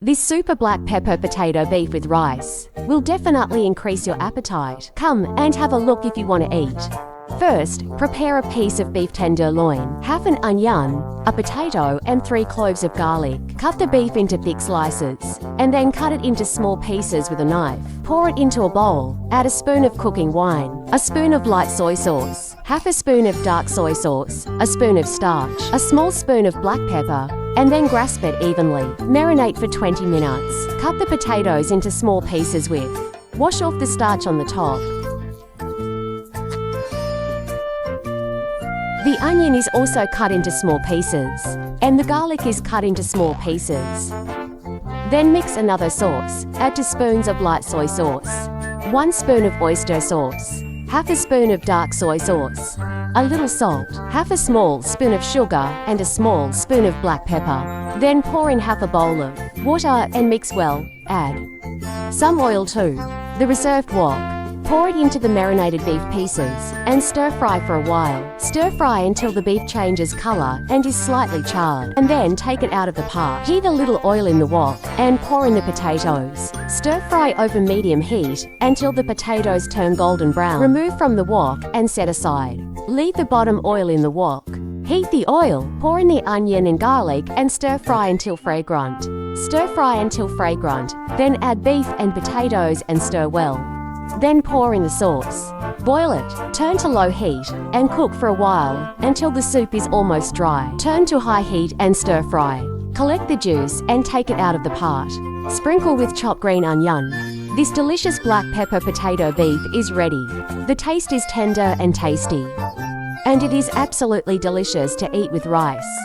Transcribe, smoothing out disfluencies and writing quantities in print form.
This super black pepper potato beef with rice will definitely increase your appetite. Come and have a look if you want to eat. First, prepare a piece of beef tenderloin, half an onion, a potato and 3 cloves of garlic. Cut the beef into thick slices, and then cut it into small pieces with a knife. Pour it into a bowl, add a spoon of cooking wine, a spoon of light soy sauce, half a spoon of dark soy sauce, a spoon of starch, a small spoon of black pepper, and then grasp it evenly. Marinate for 20 minutes. Cut the potatoes into small pieces with. Wash off the starch on the top. The onion is also cut into small pieces, and the garlic is cut into small pieces. Then mix another sauce. Add 2 spoons of light soy sauce, 1 spoon of oyster sauce, half a spoon of dark soy sauce, a little salt, half a small spoon of sugar, and a small spoon of black pepper. Then pour in half a bowl of water and mix well. Add some oil to the reserved wok. Pour it into the marinated beef pieces and stir fry for a while. Stir fry until the beef changes color and is slightly charred, and then take it out of the pot. Heat a little oil in the wok and pour in the potatoes. Stir fry over medium heat until the potatoes turn golden brown. Remove from the wok and set aside. Leave the bottom oil in the wok. Heat the oil, pour in the onion and garlic and stir fry until fragrant. Stir fry until fragrant, then add beef and potatoes and stir well. Then pour in the sauce. Boil it, turn to low heat, and cook for a while until the soup is almost dry. Turn to high heat and stir fry. Collect the juice and take it out of the pot. Sprinkle with chopped green onion. This delicious black pepper potato beef is ready. The taste is tender and tasty, and it is absolutely delicious to eat with rice.